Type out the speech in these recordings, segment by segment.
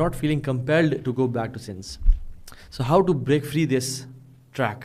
not feeling compelled to go back to sins. So how to break free this track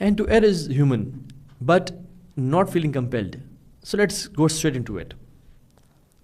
And to err is human, but not feeling compelled. So let's go straight into it.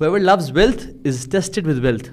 Whoever loves wealth is tested with wealth.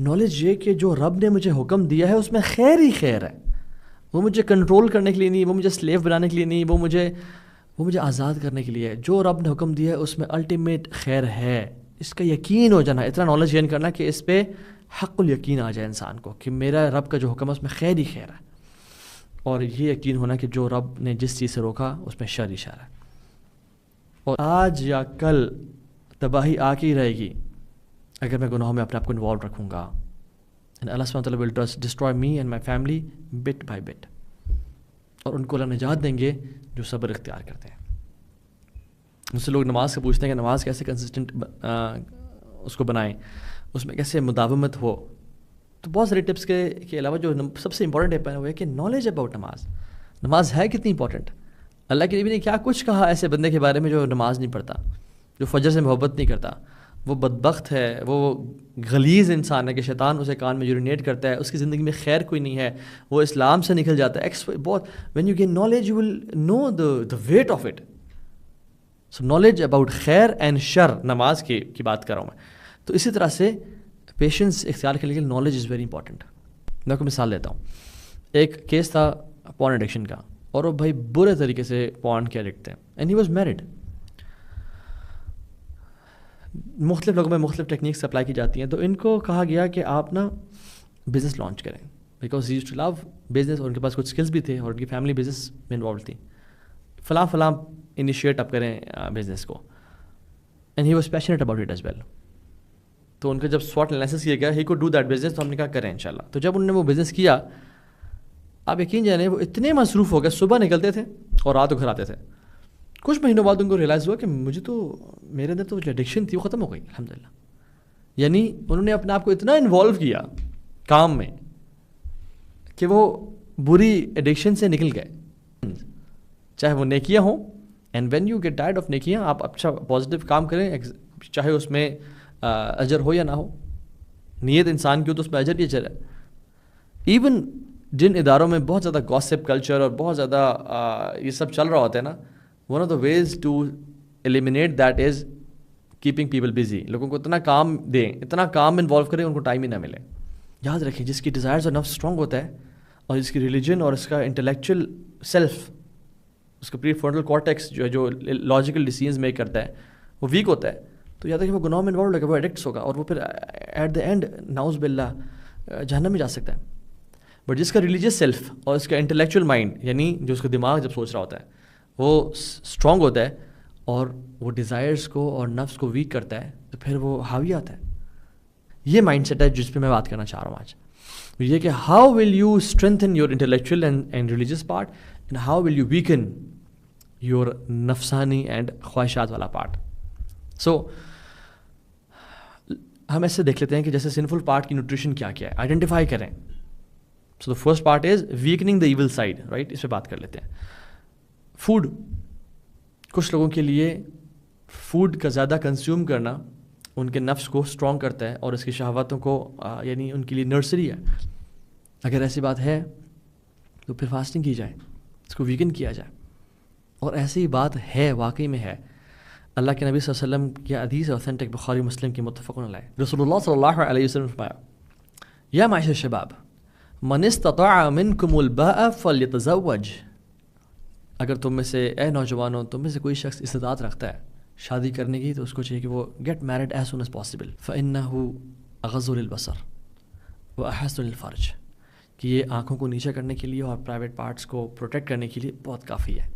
Knowledge یہ کہ جو رب نے مجھے حکم دیا ہے اس میں خیر ہی خیر ہے. وہ مجھے کنٹرول کرنے کے لیے نہیں, وہ مجھے سلیو بنانے کے لیے نہیں, وہ مجھے آزاد کرنے کے لیے ہے. جو رب نے حکم دیا ہے اس میں الٹیمیٹ خیر ہے. اس کا یقین ہو جانا, اتنا نالج گین کرنا کہ اس پہ حق الیقین آ جائے انسان کو کہ میرا رب کا جو حکم ہے اس میں خیر ہی خیر ہے. اور یہ یقین ہونا کہ جو رب نے جس چیز سے روکا اس میں شر ہی شر ہے. اور آج یا کل تباہی آ کے ہی رہے گی اگر میں گناہوں میں اپنے آپ کو انوالو رکھوں گا. And Allah subhanahu wa ta'ala will just destroy me and my family bit by bit. اور ان کو اللہ نجات دیں گے جو صبر اختیار کرتے ہیں. مجھ سے لوگ نماز سے پوچھتے ہیں کہ نماز کیسے کنسسٹنٹ اس کو بنائیں, اس میں کیسے مداومت ہو. تو بہت سارے ٹپس کے علاوہ جو سب سے امپورٹنٹ ٹپ ہے وہ ہے کہ نالج اباؤٹ نماز ہے کتنی امپورٹنٹ. اللہ کے نبی نے کیا کچھ کہا ایسے بندے کے بارے میں جو نماز نہیں پڑھتا, جو فجر سے محبت نہیں کرتا, وہ بدبخت ہے, وہ غلیظ انسان ہے کہ شیطان اسے کان میں یورینیٹ کرتا ہے, اس کی زندگی میں خیر کوئی نہیں ہے, وہ اسلام سے نکل جاتا ہے. بہت when you gain knowledge you will know the weight of it. So knowledge about خیر اینڈ شر نماز کی بات کر رہا ہوں میں. تو اسی طرح سے پیشنس اختیار کرنے کے لیے نالج از ویری امپورٹنٹ. میں آپ کو مثال دیتا ہوں. ایک کیس تھا پورن ایڈکشن کا, اور وہ بھائی برے طریقے سے پورن کے ایڈکٹ تھے, اینڈ ہی واز میرڈ. مختلف لوگوں میں مختلف ٹیکنیکس اپلائی کی جاتی ہیں. تو ان کو کہا گیا کہ آپ نا بزنس لانچ کریں, because he used to love business, اور ان کے پاس کچھ اسکلس بھی تھے اور ان کی فیملی بزنس میں انوالو تھی. فلاں انیشیٹ اپ کریں بزنس کو, and he was passionate about it as well. تو ان کا جب SWOT انالیسس کیا گیا, he could do that business, تو ہم نے کہا کریں انشاءاللہ. تو جب انہوں نے وہ بزنس کیا, آپ یقین جانیں وہ اتنے مصروف ہو گئے, صبح نکلتے تھے اور رات کو گھر آتے تھے. کچھ مہینوں بعد ان کو ریئلائز ہوا کہ مجھے تو میرے اندر تو جو ایڈکشن تھی وہ ختم ہو گئی الحمدللہ. یعنی انہوں نے اپنے آپ کو اتنا انوالو کیا کام میں کہ وہ بری ایڈکشن سے نکل گئے, چاہے وہ نیکیاں ہوں. And when you get tired of نیکیاں, آپ اچھا پازیٹیو کام کریں, چاہے اس میں اجر ہو یا نہ ہو, نیت انسان کی ہو تو اس میں اجر ہی اجر ہے. ایون جن اداروں میں بہت زیادہ گاسپ کلچر اور بہت زیادہ یہ سب چل رہا ہوتا ہے نا, one of the ways to eliminate that is keeping people busy. لوگوں کو اتنا کام دیں, اتنا کام انوالو کریں ان کو ٹائم ہی نہ ملے. یاد رکھیں جس کی ڈیزائرز اور نفس اسٹرانگ ہوتا ہے, اور جس کی ریلیجن اور اس کا انٹلیکچوئل سیلف, اس کا پری فرونٹل کارٹیکس جو لاجیکل ڈیسیژنز میک کرتا ہے وہ ویک ہوتا ہے, تو یاد رکھیں وہ گناہ میں انوالو ہوگا, وہ ایڈکٹس ہوگا, اور وہ پھر ایٹ دا اینڈ نعوذ باللہ جہنم میں جا سکتا ہے. بٹ جس کا ریلیجیس سیلف اور اس کا انٹلیکچوئل مائنڈ, یعنی جو اس کا دماغ جب سوچ رہا ہوتا ہے وہ اسٹرانگ ہوتا ہے اور وہ ڈیزائرز کو اور نفس کو ویک کرتا ہے, تو پھر وہ حاوی آتا ہے. یہ مائنڈ سیٹ ہے جس پہ میں بات کرنا چاہ رہا ہوں آج. یہ کہ how will you strengthen your intellectual and religious part, and how will you weaken your نفسانی اینڈ خواہشات والا پارٹ. سو ہم ایسے دیکھ لیتے ہیں کہ جیسے سنفل پارٹ کی نیوٹریشن کیا کیا ہے, آئیڈینٹیفائی کریں. So the first part is weakening the evil side, right. اس پہ بات کر لیتے ہیں. فوڈ, کچھ لوگوں کے لیے فوڈ کا زیادہ کنزیوم کرنا ان کے نفس کو اسٹرانگ کرتا ہے اور اس کی شہواتوں کو یعنی ان کے لیے نرسری ہے. اگر ایسی بات ہے تو پھر فاسٹنگ کی جائے, اس کو ویکن کیا جائے. اور ایسی بات ہے, واقعی میں ہے. اللہ کے نبی صلی اللہ علیہ وسلم کی حدیث اوتھینٹک بخاری مسلم کی متفق علیہ, رسول اللہ صلی اللہ علیہ وسلم فرمایا, یا معاشر الشباب من استطاع منکم الباء فلیتزوج. اگر تم میں سے, اے نوجوانوں, تم میں سے کوئی شخص استطاعت رکھتا ہے شادی کرنے کی, تو اس کو چاہیے کہ وہ get married as soon as possible. فإنہ اغض للبصر واحسن للفرج, کہ یہ آنکھوں کو نیچے کرنے کے لیے اور پرائیویٹ پارٹس کو پروٹیکٹ کرنے کے لیے بہت کافی ہے.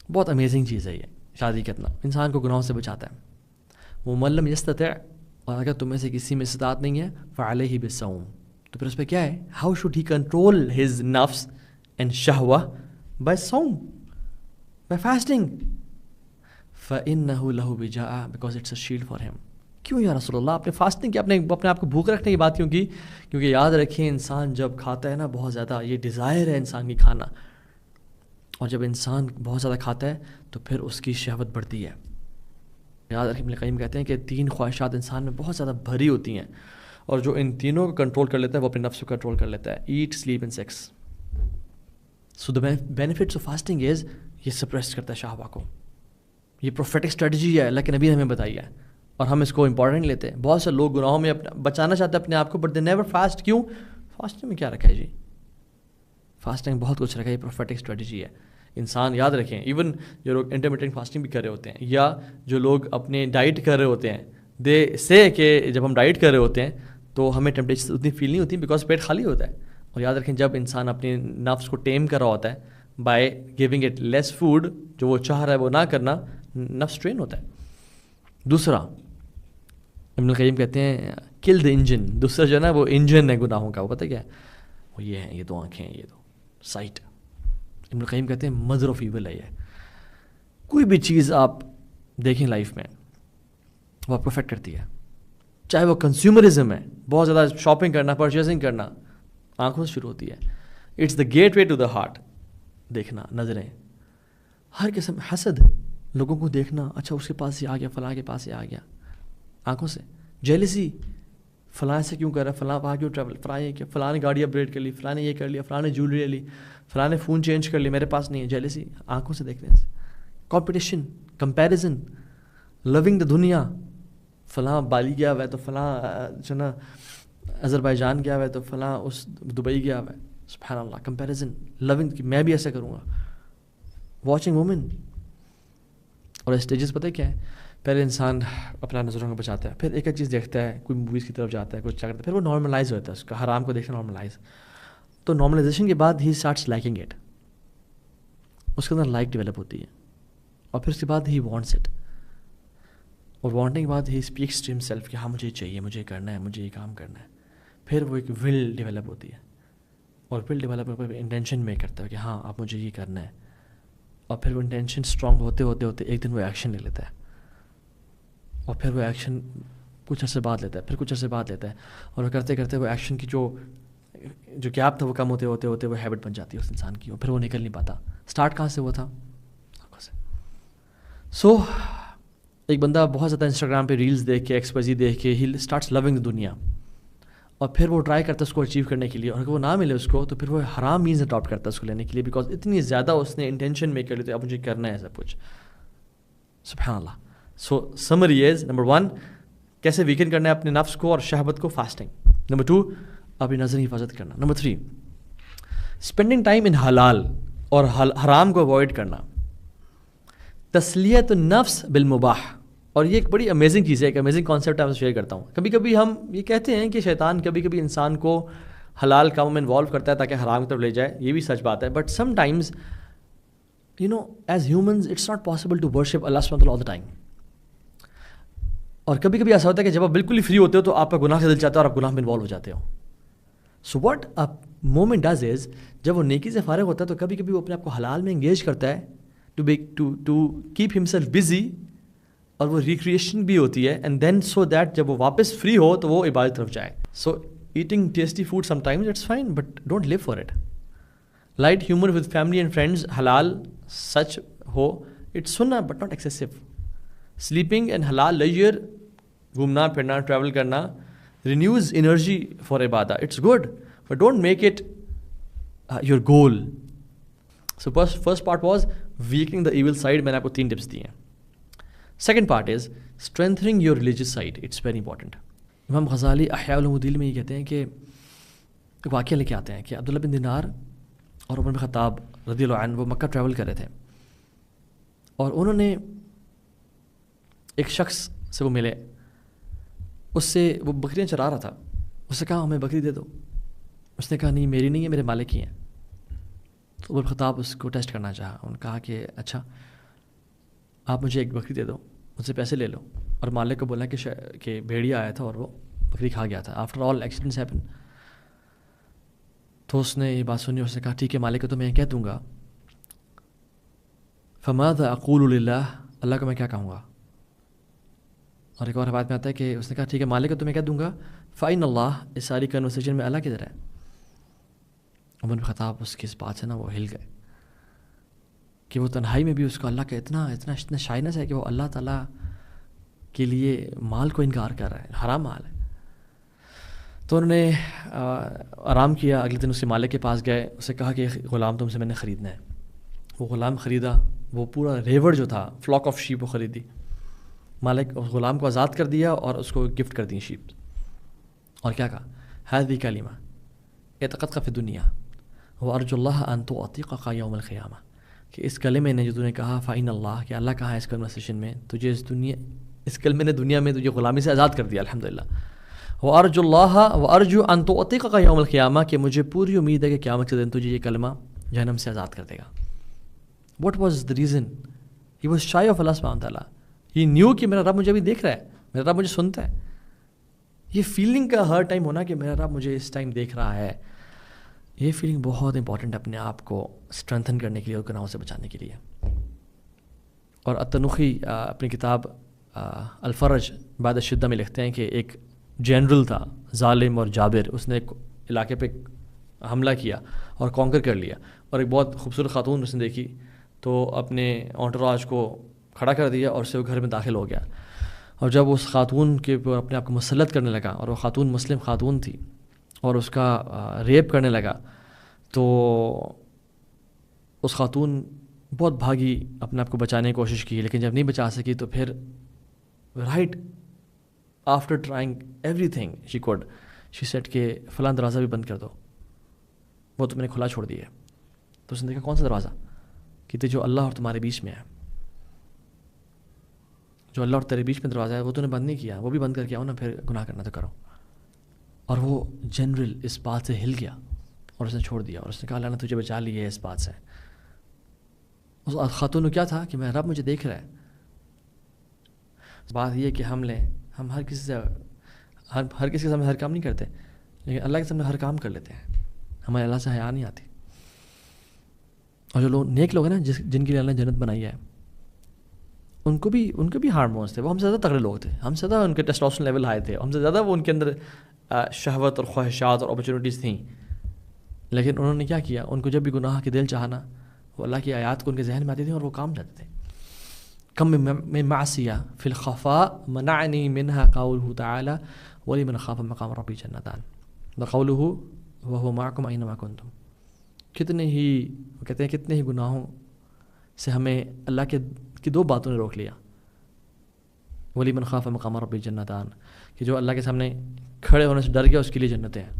بہت امیزنگ چیز ہے یہ شادی کرنا, انسان کو گناہوں سے بچاتا ہے. وہ من لم یستطع, اور اگر تم میں سے کسی میں استطاعت نہیں ہے, فعلیہ بالصوم, تو پھر اس پہ کیا ہے, how should he control his نفس اینڈ شہوہ, by صوم, by fasting. فَإِنَّهُ لَهُ بِجَاءَ, because it's a shield for him. کیوں یا رسول اللہ, آپ نے فاسٹنگ کی, اپنے آپ کو بھوک رکھنے کی بات کیوں کی؟ کیونکہ یاد رکھیں انسان جب کھاتا ہے نا بہت زیادہ, یہ ڈیزائر ہے انسان کی کھانا, اور جب انسان بہت زیادہ کھاتا ہے تو پھر اس کی شہوت بڑھتی ہے. یاد رکھیں ابن القیم کہتے ہیں کہ 3 خواہشات انسان میں بہت زیادہ بھری ہوتی ہیں, اور جو ان تینوں کو کنٹرول کر لیتا ہے وہ اپنے نفس کو کنٹرول کر لیتا ہے. Eat, sleep and sex. So the benefits of fasting is, یہ سپریس کرتا ہے شہوہ کو. یہ پروفیٹک اسٹریٹجی ہے, اللہ کے نبی نے ہمیں بتائی ہے. اور ہم اس کو امپورٹنٹ لیتے ہیں. بہت سے لوگ گناہوں میں بچانا چاہتے ہیں اپنے آپ کو, بٹ دے نیور فاسٹ. کیوں؟ فاسٹنگ میں کیا رکھا ہے جی؟ فاسٹنگ بہت کچھ رکھا ہے, یہ پروفیٹک اسٹریٹجی ہے. انسان یاد رکھیں, ایون جو لوگ انٹرمیٹنٹ فاسٹنگ بھی کر رہے ہوتے ہیں, یا جو لوگ اپنے ڈائٹ کر رہے ہوتے ہیں, دے سے کہ جب ہم ڈائٹ کر رہے ہوتے ہیں تو ہمیں ٹیمپٹیشن اتنی فیل نہیں ہوتی, بیکاز پیٹ خالی ہوتا ہے. اور یاد رکھیں, جب انسان اپنے نفس کو ٹیم کر رہا ہوتا ہے by giving it less food, جو وہ چاہ رہا ہے وہ نہ کرنا, نفس ٹرین ہوتا ہے. دوسرا, ابن القیم کہتے ہیں کل دا انجن. دوسرا جو ہے نا وہ انجن ہے گناہوں کا, وہ پتہ کیا ہے؟ وہ یہ ہے, یہ دو آنکھیں ہیں, یہ دو سائٹ. ابن القیم کہتے ہیں مدر آف ایول ہے یہ. کوئی بھی چیز آپ دیکھیں لائف میں وہ آپ کو افیکٹ کرتی ہے, چاہے وہ کنزیومرزم ہے, بہت زیادہ شاپنگ کرنا, پرچیزنگ کرنا, آنکھوں سے شروع ہوتی ہے. It's the gateway to the heart. دیکھنا, نظریں, ہر قسم, حسد, لوگوں کو دیکھنا, اچھا اس کے پاس یہ آ گیا, فلاں کے پاس یہ آ گیا, آنکھوں سے. جیلسی, فلاں سے کیوں کر رہا ہے, فلاں وہاں کیوں ٹریول, فلاں یہ کیا, فلاں نے گاڑی اپگریڈ کر لی, فلاں نے یہ کر لیا, فلاں نے جویلری لے لی, فلاں نے فون چینج کر لی, میرے پاس نہیں ہے. جیلسی آنکھوں سے دیکھنے سے. کمپٹیشن, کمپیریزن, لونگ دا دنیا, فلاں بالی گیا ہوا ہے تو فلاں جو نا اذربائیجان گیا ہوا ہے تو فلاں اس دبئی گیا ہوا ہے. سبحان اللہ, کمپیریزن, لونگ کہ میں بھی ایسا کروں گا. Watching women. اور اسٹیجز پتہ کیا ہے؟ پہلے انسان اپنا نظروں کو بچاتا ہے, پھر ایک ایک چیز دیکھتا ہے, کوئی موویز کی طرف جاتا ہے, کچھ چاہ کرتا ہے, پھر وہ نارملائز ہوتا ہے, اس کا حرام کو دیکھنا نارملائز. تو نارملائزیشن کے بعد ہی اسٹارٹس لائکنگ اٹ, اس کے اندر لائک ڈیولپ ہوتی ہے, اور پھر اس کے بعد ہی وانٹس اٹ, اور وانٹنگ کے بعد ہی اسپیکس ٹو ہمسیلف کہ ہاں مجھے چاہیے, مجھے کرنا ہے, مجھے یہ کام کرنا ہے. پھر وہ ایک ول ڈیولپ ہوتی ہے, اور ول ڈیولپ انٹینشن میک کرتا ہے کہ ہاں اب مجھے یہ کرنا ہے, اور پھر وہ انٹینشن اسٹرانگ ہوتے ہوتے ہوتے ایک دن وہ ایکشن لے لیتا ہے, اور پھر وہ ایکشن کچھ عرصے بعد لیتا ہے, پھر کچھ عرصے بعد لیتا ہے, اور وہ کرتے کرتے وہ ایکشن کی جو گیپ تھا وہ کم ہوتے ہوتے ہوتے وہ ہیبٹ بن جاتی ہے اس انسان کی, اور پھر وہ نکل نہیں پاتا. اسٹارٹ کہاں سے ہوا تھا؟ آنکھوں سے. سو ایک بندہ بہت زیادہ انسٹاگرام پہ ریلز دیکھ کے, ایکسپرزی دیکھ کے, ہی اسٹارٹس لونگ دا دنیا, اور پھر وہ ٹرائی کرتا ہے اس کو اچیو کرنے کے لیے, اور اگر وہ نہ ملے اس کو تو پھر وہ حرام مینز اڈاپٹ کرتا ہے اس کو لینے کے لیے, بیکاز اتنی زیادہ اس نے انٹینشن میک کر لی تو اب مجھے کرنا ہے سب کچھ. سبحان اللہ. سو سمری از, نمبر 1 کیسے ویکن کرنا ہے اپنے نفس کو اور شہوت کو, فاسٹنگ. نمبر 2 اپنی نظر کی حفاظت کرنا. نمبر 3 اسپینڈنگ ٹائم ان حلال اور حرام کو اوائڈ کرنا. تسلیت النفس بالمباح. اور یہ ایک بڑی امیزنگ چیز ہے, ایک امیزنگ کانسیپٹ آپ سے شیئر کرتا ہوں. کبھی کبھی ہم یہ کہتے ہیں کہ شیطان کبھی کبھی انسان کو حلال کاموں میں انوالو کرتا ہے تاکہ حرام کی طرف لے جائے, یہ بھی سچ بات ہے. But sometimes as humans it's not possible to worship Allah سبحانہ وتعالی آل دا ٹائم. اور کبھی کبھی ایسا ہوتا ہے کہ جب آپ بالکل ہی فری ہوتے ہو تو آپ کا گناہ سے دل چاہتا ہے اور آپ گناہ میں انوالو ہو جاتے ہو. So what a moment does is, جب وہ نیکی سے فارغ ہوتا ہے تو کبھی کبھی وہ اپنے آپ کو حلال میں انگیج کرتا ہے ٹو کیپ ہمسیلف بزی, اور وہ ریکریشن بھی ہوتی ہے, اینڈ دین سو دیٹ جب وہ واپس فری ہو تو وہ عبادت طرف جائے. So eating tasty food sometimes it's fine, but don't live for it. Light humour with family and friends حلال سچ ہو, اٹس سننا but not excessive. Sleeping and حلال لیجر, گھومنا پھرنا, ٹریول کرنا, رینیوز انرجی فار عبادہ, it's good, but don't make it your goal. So first part was weakening the evil side, میں نے آپ کو 3 ٹپس دیے ہیں. Second part is strengthening your religious side, it's very important. Imam Ghazali احیاء الدین میں یہ کہتے ہیں کہ ایک واقعہ لے کے آتے ہیں کہ عبداللہ بن دینار اور عمر بن خطاب رضی اللہ عنہ وہ مکہ ٹریول کر رہے تھے, اور انہوں نے ایک شخص سے وہ ملے, اس سے وہ بکریاں چرا رہا تھا. اس سے کہا ہمیں بکری دے دو. اس نے کہا نہیں میری نہیں ہے, میرے مالک کی ہیں. تو عمر بن خطاب اس کو ٹیسٹ کرنا چاہا. انہوں نے کہا کہ اچھا آپ مجھے ایک بکری دے دو, مجھ سے پیسے لے لو. اور مالک کو بولا کہ بھیڑیا آیا تھا اور وہ بکری کھا گیا تھا. After all accidents happen. تو اس نے یہ بات سنی, اس نے کہا ٹھیک ہے مالک کو تو میں کہہ دوں گا. فماذا اقول للہ, اللہ کو میں کیا کہوں گا. اور ایک اور روایت میں آتا ہے کہ اس نے کہا ٹھیک ہے مالک کو تو میں کہہ دوں گا, فإن اللہ, اس ساری کنورسیشن میں اللہ کدھر ہے. عمر بن خطاب اس کی اس بات سے نا وہ ہل گئے کہ وہ تنہائی میں بھی اس کو اللہ کا اتنا شائنس ہے کہ وہ اللہ تعالیٰ کے لیے مال کو انکار کر رہا ہے, حرام مال ہے. تو انہوں نے آرام کیا. اگلے دن اس کے مالک کے پاس گئے, اسے کہا کہ غلام تم سے میں نے خریدنا ہے. وہ غلام خریدا, وہ پورا ریوڑ جو تھا, فلاک آف شیپ وہ خریدی. مالک اس غلام کو آزاد کر دیا اور اس کو گفٹ کر دی شیپ. اور کیا کہا؟ ہذی کلمہ اعتقدک فی الدنیا وارجو اللہ ان تعتقک یوم القیامہ، کہ اس کلمے نے جو تو نے کہا فإن اللہ، کہ اللہ کہا ہے اس کنورسیشن میں تجھے اس کلمے نے دنیا میں تجھے غلامی سے آزاد کر دیا الحمدللہ. وارجو اللہ وارجو ان تعتقک یوم القیامہ، کہ مجھے پوری امید ہے کہ قیامت کے دن تجھے یہ کلمہ جہنم سے آزاد کر دے گا. What was the reason? He was shy of Allah سبحانہ وتعالیٰ. ہی نیو کہ میرا رب مجھے ابھی دیکھ رہا ہے، میرا رب مجھے سنتا ہے. یہ فیلنگ کا ہر ٹائم ہونا کہ میرا رب مجھے اس ٹائم دیکھ رہا ہے، یہ فیلنگ بہت امپورٹنٹ اپنے آپ کو اسٹرینتھن کرنے کے لیے اور گناہوں سے بچانے کے لیے. اور التنوخی اپنی کتاب الفرج بعد الشدہ میں لکھتے ہیں کہ ایک جنرل تھا ظالم اور جابر، اس نے ایک علاقے پہ حملہ کیا اور کانکر کر لیا، اور ایک بہت خوبصورت خاتون اس نے دیکھی تو اپنے انٹوراج کو کھڑا کر دیا اور اسے وہ گھر میں داخل ہو گیا. اور جب اس خاتون کے اوپر اپنے آپ کو مسلط کرنے لگا، اور وہ خاتون مسلم خاتون تھی، اور اس کا ریپ کرنے لگا، تو اس خاتون بہت بھاگی، اپنے آپ کو بچانے کی کوشش کی، لیکن جب نہیں بچا سکی تو پھر right after trying everything she could she sat کہ فلاں دروازہ بھی بند کر دو، وہ تو میں نے کھلا چھوڑ دیا ہے. تو اس نے دیکھا کون سا دروازہ؟ کہ جو اللہ اور تمہارے بیچ میں ہے، جو اللہ اور تیرے بیچ میں دروازہ ہے وہ تو نے بند نہیں کیا، وہ بھی بند کر کے آؤ نا، پھر گناہ کرنا تو کرو. اور وہ جنرل اس بات سے ہل گیا اور اس نے چھوڑ دیا، اور اس نے کہا اللہ نے تجھے بچا لی ہے اس بات سے. اس خاتون نے کیا تھا کہ میرا رب مجھے دیکھ رہا ہے. بات یہ کہ ہم ہر کسی سے ہر کسی کے سامنے ہر کام نہیں کرتے، لیکن اللہ کے سامنے ہر کام کر لیتے ہیں. ہمارے اللہ سے حیا نہیں آتی. اور جو لوگ نیک لوگ ہیں نا، جن کے لیے اللہ نے جنت بنائی ہے، ان کو بھی ہارمونس تھے. وہ ہم سے زیادہ تگڑے لوگ تھے، ہم سے زیادہ ان کے ٹیسٹوسٹرون لیول ہائی تھے، ہم سے زیادہ وہ ان کے اندر شہوت اور خواہشات اور اپرچونیٹیز تھیں. لیکن انہوں نے کیا کیا؟ ان کو جب بھی گناہ کے دل چاہنا، وہ اللہ کی آیات کو ان کے ذہن میں آتی تھیں اور وہ کام جاتے تھے. کم من معصیہ فی الخفاء منعنی منہا قولہ تعالی ولمن خاف مقام ربی جنتان وقولہ وہو معکم اینما کنتم. کتنے ہی گناہوں سے ہمیں اللہ کی دو باتوں نے روک لیا. ولیمن خاف مقام ربی جنتان، کہ جو اللہ کے سامنے کھڑے ہونے سے ڈر گیا اس کے لیے جنتیں ہیں.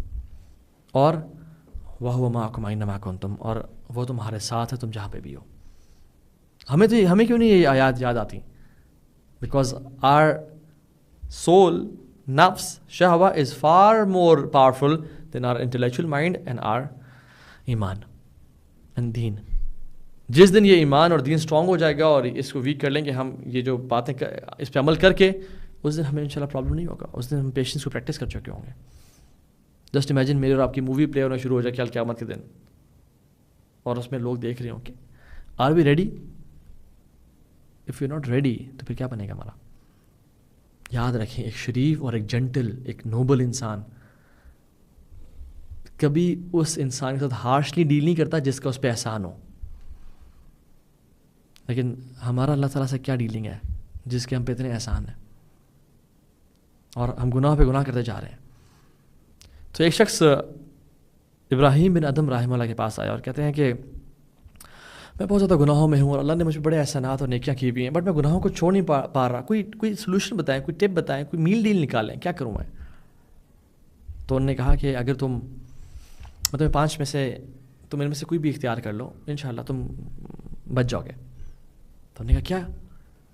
اور وہو معکم اینما کنتم، اور وہ تمہارے ساتھ ہے تم جہاں پہ بھی ہو. ہمیں کیوں نہیں یہ آیات یاد آتی؟ بیکاز آر سول نفس شہوہ is far more powerful than our intellectual mind and our ایمان اینڈ دین. جس دن یہ ایمان اور دین اسٹرانگ ہو جائے گا اور اس کو ویک کر لیں گے ہم، یہ جو باتیں اس پہ عمل کر کے، اس دن ہمیں انشاءاللہ پرابلم نہیں ہوگا. اس دن ہم پیشنس کو پریکٹس کر چکے ہوں گے. جسٹ امیجن میرے اور آپ کی مووی پلے ہونا شروع ہو جائے کل قیامت کے دن، اور اس میں لوگ دیکھ رہے ہوں کہ are we ready? If you not ready تو پھر کیا بنے گا ہمارا؟ یاد رکھیں، ایک شریف اور ایک جنٹل، ایک نوبل انسان کبھی اس انسان کے ساتھ ہارشلی ڈیل نہیں کرتا جس کا اس پہ احسان ہو. لیکن ہمارا اللہ تعالیٰ سے کیا ڈیلنگ ہے جس کے ہم پہ اتنے احسان ہیں، اور ہم گناہ پہ گناہ کرتے جا رہے ہیں. تو ایک شخص ابراہیم بن ادم رحمہ اللہ کے پاس آیا اور کہتے ہیں کہ میں بہت زیادہ گناہوں میں ہوں اور اللہ نے مجھ پہ بڑے احسانات اور نیکیاں کی بھی ہیں، بٹ میں گناہوں کو چھوڑ نہیں پا رہا. کوئی سلوشن بتائیں، کوئی ٹپ بتائیں، کوئی میل ڈیل نکالیں، کیا کروں میں؟ تو انہوں نے کہا کہ اگر تم تمہیں 5 میں سے تم ان میں سے کوئی بھی اختیار کر لو، انشاءاللہ تم بچ جاؤ گے. تو انہوں نے کہا کیا؟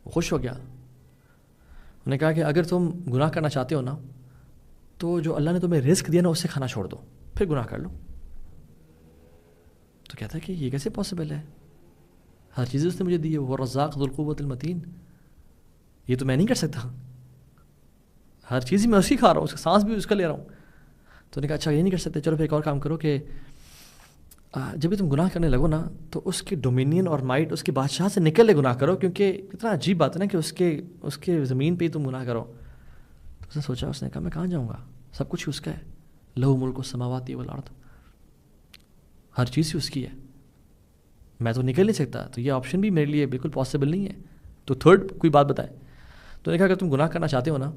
وہ خوش ہو گیا. انہوں نے کہا کہ اگر تم گناہ کرنا چاہتے ہو نا، تو جو اللہ نے تمہیں رزق دیا نا اس سے کھانا چھوڑ دو، پھر گناہ کر لو. تو کہتا ہے کہ یہ کیسے پاسبل ہے؟ ہر چیز اس نے مجھے دی ہے، وہ رزاق ذو القوت المتین، یہ تو میں نہیں کر سکتا. ہر چیز ہی میں اسی کھا رہا ہوں، اس کا سانس بھی اس کا لے رہا ہوں. تو نے کہا اچھا یہ نہیں کر سکتے، چلو پھر ایک اور کام کرو کہ جب بھی تم گناہ کرنے لگو نا تو اس کے ڈومینین اور مائٹ، اس کے بادشاہ سے نکل لے گناہ کرو، کیونکہ اتنا عجیب بات ہے نا کہ اس کے زمین پہ ہی تم گناہ کرو. تو اس نے سوچا، اس نے کہا میں کہاں جاؤں گا، سب کچھ ہی اس کا ہے. لہو ملک السماوات والارض، ہر چیز ہی اس کی ہے، میں تو نکل نہیں سکتا. تو یہ آپشن بھی میرے لیے بالکل پاسبل نہیں ہے. تو تھرڈ کوئی بات بتائے. تو نے کہا اگر تم گناہ کرنا چاہتے ہو نا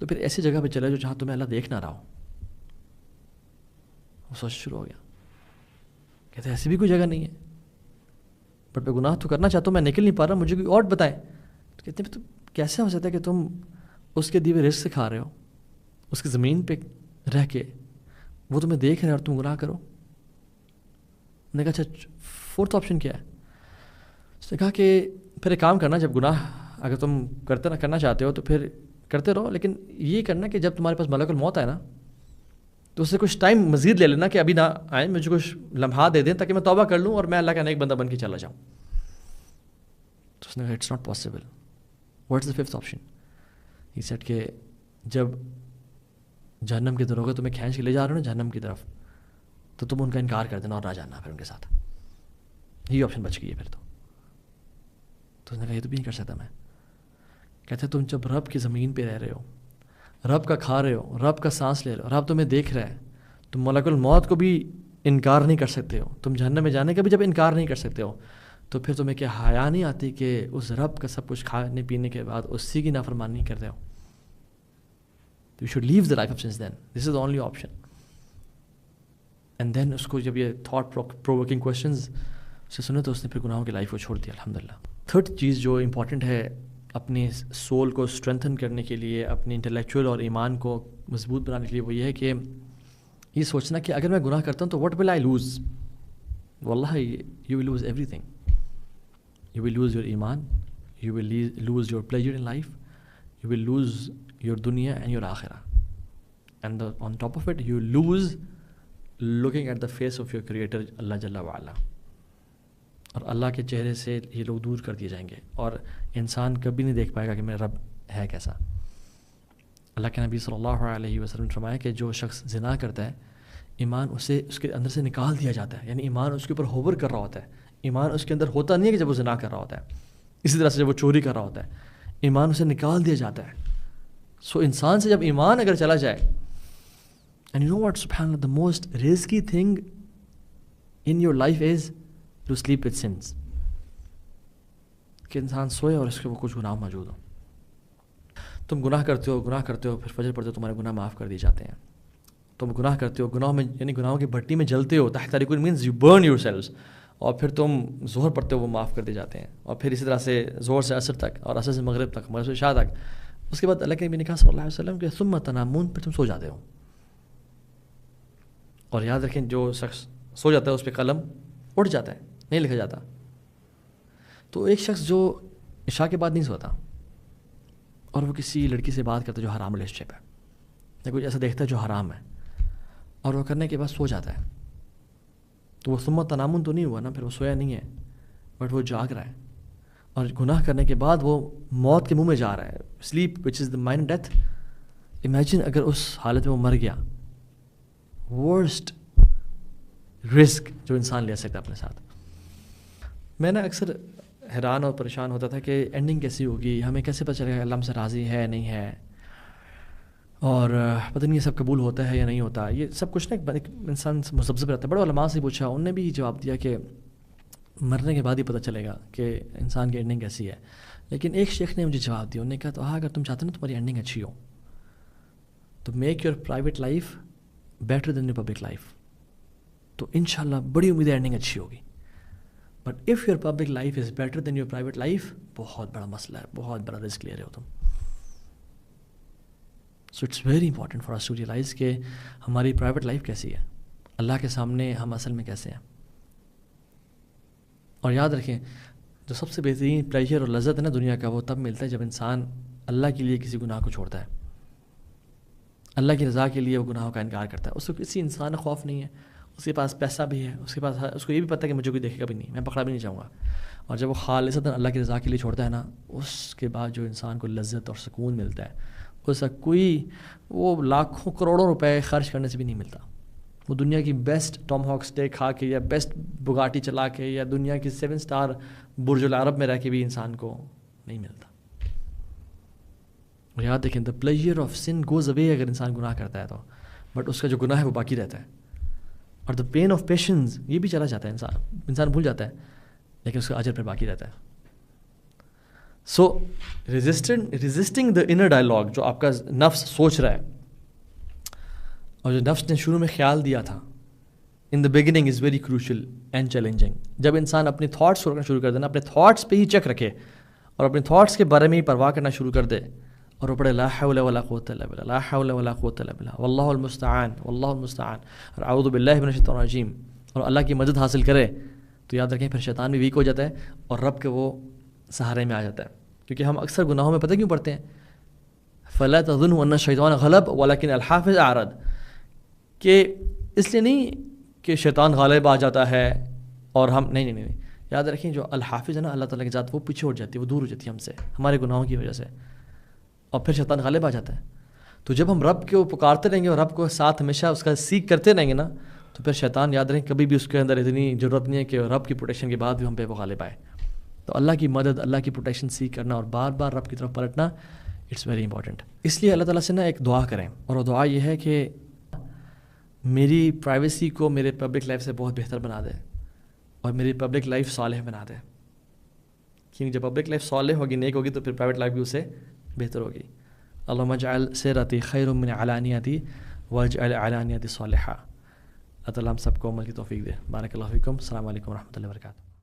تو پھر ایسی جگہ پہ چلے جو جہاں تمہیں اللہ دیکھ نہ رہا ہو. وہ سوچ شروع ہو گیا، کہتے ایسی بھی کوئی جگہ نہیں ہے، بٹ میں گناہ تو کرنا چاہتا ہوں، میں نکل نہیں پا رہا، مجھے کوئی اور بتائیں. تو کہتے ہیں تو کیسے ہو سکتا ہے کہ تم اس کے دیے رزق سے کھا رہے ہو, اس کی زمین پہ رہ کے, وہ تمہیں دیکھ رہے ہیں اور تم گناہ کرو؟ نے کہا اچھا فورتھ آپشن کیا ہے؟ اس نے کہا کہ پھر ایک کام کرنا, جب گناہ اگر تم کرنا چاہتے ہو تو پھر کرتے رہو, لیکن یہ کرنا کہ جب تمہارے پاس ملک الموت آئے نا تو اس سے کچھ ٹائم مزید لے لینا کہ ابھی نہ آئیں, مجھے کچھ لمحات دے دیں تاکہ میں توبہ کر لوں اور میں اللہ کا نیک بندہ بن کے چلا جاؤں. تو اس نے کہا it's not possible. What is the fifth option? He said کہ جب جہنم کی طرف تمہیں کھینچ کے لے جا رہے ہو نا جہنم کی طرف, تو تم ان کا انکار کر دینا اور نہ جانا پھر ان کے ساتھ. یہی آپشن بچ گئی ہے پھر تو اس نے کہا یہ تو بھی نہیں کر سکتا میں. کہتے تم جب رب کی زمین پہ رہ رہے ہو, رب کا کھا رہے ہو, رب کا سانس لے رہے ہو, رب تمہیں دیکھ رہا ہے, تم ملک الموت کو بھی انکار نہیں کر سکتے ہو, تم جہنم میں جانے کا بھی جب انکار نہیں کر سکتے ہو, تو پھر تمہیں کیا حیا نہیں آتی کہ اس رب کا سب کچھ کھانے پینے کے بعد اسی کی نافرمانی کر رہے ہو؟ You should leave the life of sins then, this is the only option. And then اس کو جب یہ تھاٹ پرووکنگ کوشچنز سے سنے تو اس نے پھر گناہوں کی لائف کو چھوڑ دیا الحمدللہ. تھرڈ چیز جو امپورٹنٹ ہے اپنی سول کو اسٹرینتھن کرنے کے لیے, اپنی انٹلیکچوئل اور ایمان کو مضبوط بنانے کے لیے, وہ یہ ہے کہ یہ سوچنا کہ اگر میں گناہ کرتا ہوں تو واٹ ول آئی لوز؟ واللہ you will lose everything. You will lose your ایمان, you will lose your pleasure in life, you will lose your دنیا اینڈ یور آخرہ, and on top of it you lose looking at the face of your creator اللہ جل وعلا. اور اللہ کے چہرے سے یہ لوگ دور کر دیے جائیں گے اور انسان کبھی نہیں دیکھ پائے گا کہ میرا رب ہے کیسا. اللہ کے نبی صلی اللہ علیہ وسلم نے فرمایا کہ جو شخص زنا کرتا ہے, ایمان اسے اس کے اندر سے نکال دیا جاتا ہے, یعنی ایمان اس کے اوپر ہوور کر رہا ہوتا ہے. ایمان اس کے اندر ہوتا نہیں ہے کہ جب وہ زنا کر رہا ہوتا ہے. اسی طرح سے جب وہ چوری کر رہا ہوتا ہے, ایمان اسے نکال دیا جاتا ہے. سو انسان سے جب ایمان اگر چلا جائے, اینڈ یو نو واٹ سبحان اللہ, the most risky thing in your life is to sleep with sins, کہ انسان سوئے اور اس کے وہ کچھ گناہ موجود ہو. تم گناہ کرتے ہو پھر فجر پڑھتے ہو, تمہارے گناہ معاف کر دیے جاتے ہیں. تم گناہ کرتے ہو, گناہوں میں یعنی گناہوں کی بھٹی میں جلتے ہو, تحت تاریکون means you burn yourselves, اور پھر تم ظہر پڑھتے ہو وہ معاف کر دیے جاتے ہیں, اور پھر اسی طرح سے ظہر سے عصر تک, اور عصر سے مغرب تک, مغرب سے عشاء تک. اس کے بعد اللہ کے نبی نے کہا صلی اللہ علیہ وسلم کہ ثم تنامون, پھر تم سو جاتے ہو. اور یاد رکھیں جو شخص سو جاتا ہے اس پہ قلم اٹھ جاتا ہے, نہیں لکھا جاتا. تو ایک شخص جو عشاء کے بعد نہیں سوتا اور وہ کسی لڑکی سے بات کرتا ہے جو حرام ریلیشن شپ ہے, یا کچھ ایسا دیکھتا ہے جو حرام ہے, اور وہ کرنے کے بعد سو جاتا ہے, تو وہ ثم تنامون تو نہیں ہوا نا, پھر وہ سویا نہیں ہے, بٹ وہ جاگ رہا ہے. اور گناہ کرنے کے بعد وہ موت کے منہ میں جا رہا ہے, sleep which is the mind death. Imagine اگر اس حالت میں وہ مر گیا, ورسٹ رسک جو انسان لے سکتا ہے اپنے ساتھ. میں نا اکثر حیران اور پریشان ہوتا تھا کہ اینڈنگ کیسی ہوگی, ہمیں کیسے پتہ چلے گا اللہ ہم سے راضی ہے نہیں ہے, اور پتہ نہیں یہ سب قبول ہوتا ہے یا نہیں ہوتا. یہ سب کچھ نا ایک انسان مذبذب رہتا ہے. بڑے علماء سے پوچھا, انہوں نے بھی جواب دیا کہ مرنے کے بعد ہی پتہ چلے گا کہ انسان کی اینڈنگ کیسی ہے. لیکن ایک شیخ نے مجھے جواب دیا, انہوں نے کہا تو اگر تم چاہتے ہو نا تمہاری اینڈنگ اچھی ہو تو make your private life better than your public life, تو انشاءاللہ بڑی امید ہے اینڈنگ اچھی ہوگی. But if your public life is better than your private life, بہت بڑا مسئلہ ہے, بہت بڑا رسک لے رہے ہو تم. So it's very important for us to realise کہ ہماری پرائیویٹ لائف کیسی ہے, اللہ کے سامنے ہم اصل میں کیسے ہیں. اور یاد رکھیں جو سب سے بہترین پلیجر اور لذت ہے نا دنیا کا, وہ تب ملتا ہے جب انسان اللہ کے لیے کسی گناہ کو چھوڑتا ہے, اللہ کی رضا کے لیے وہ گناہوں کا انکار کرتا ہے. اس کو کسی انسان کا خوف نہیں ہے, اس کے پاس پیسہ بھی ہے, اس کے پاس اس کو یہ بھی پتہ ہے کہ مجھے کوئی دیکھے گا بھی نہیں, میں پکڑا بھی نہیں جاؤں گا. اور جب وہ خالصتاً اللہ کی رضا کے لیے چھوڑتا ہے نا, اس کے بعد جو انسان کو لذت اور سکون ملتا ہے, اس کا کوئی وہ لاکھوں کروڑوں روپے خرچ کرنے سے بھی نہیں ملتا. وہ دنیا کی بیسٹ ٹام ہاک اسٹیک کھا کے یا بیسٹ بگاٹی چلا کے یا دنیا کی 7 اسٹار برج العرب میں رہ کے بھی انسان کو نہیں ملتا. اور یاد رکھیں the pleasure of sin goes away اگر انسان گناہ کرتا ہے تو, بٹ اس کا جو گناہ ہے وہ باقی رہتا ہے. اور دا پین آف پیشنس یہ بھی چلا جاتا ہے, انسان بھول جاتا ہے, لیکن اس کا اجر پہ باقی رہتا ہے. سو ریزسٹنگ دا انر ڈائلاگ, جو آپ کا نفس سوچ رہا ہے اور جو نفس نے شروع میں خیال دیا تھا in the beginning is very crucial and challenging. جب انسان اپنے تھاٹس کو رکھنا شروع کر دینا, اپنے تھاٹس پہ ہی چیک رکھے اور اپنے تھاٹس کے بارے میں ہی پرواہ کرنا شروع کر دے اور وہ پڑھے لا حول ولا قوت الا باللہ، لا حول ولا قوت الا باللہ، واللہ المستعان، واللہ المستعان، اور اعوذ باللہ من الشیطان الرجیم، اور اللہ کی مدد حاصل کرے، تو یاد رکھیں پھر شیطان بھی ویک ہو جاتا ہے اور رب کے وہ سہارے میں آ جاتا ہے. کیونکہ ہم اکثر گناہوں میں پتہ کیوں پڑھتے ہیں؟ فلا تظنوا ان الشیطان غلب ولکن الحافظ اعرض، کہ اس لیے نہیں کہ شیطان غالب آ جاتا ہے اور ہم نہیں. یاد رکھیں جو الحافظ ہے نا اللہ تعالیٰ کی ذات، وہ پیچھے ہٹ جاتی ہے، وہ دور ہو جاتی ہے ہم سے ہمارے گناہوں کی وجہ سے، اور پھر شیطان غالب آ جاتا ہے. تو جب ہم رب کو پکارتے رہیں گے اور رب کو ساتھ ہمیشہ اس کا سیکھ کرتے رہیں گے نا، تو پھر شیطان یاد رکھیں کبھی بھی اس کے اندر اتنی ضرورت نہیں ہے کہ رب کی پروٹیکشن کے بعد بھی ہم پہ وہ غالب آئے. تو اللہ کی مدد، اللہ کی پروٹیکشن سیکھ کرنا اور بار بار رب کی طرف پلٹنا، اٹس ویری امپورٹنٹ. اس لیے اللہ تعالیٰ سے نا ایک دعا کریں، اور وہ دعا یہ ہے کہ میری پرائیویسی کو میرے پبلک لائف سے بہت بہتر بنا دے اور میری پبلک لائف صالح بنا دے. کیونکہ جب پبلک لائف صالح ہوگی، نیک ہوگی، تو پھر پرائیویٹ لائف بھی اسے بہتر ہوگی. اللہم اجعل سیرتی خیر من علانیتی واجعل علانیتی صالحہ. اللہ تعالیٰ ہم سب کو عمل کی توفیق دے. بارک اللہ فیکم. السلام علیکم ورحمۃ اللہ وبرکاتہ.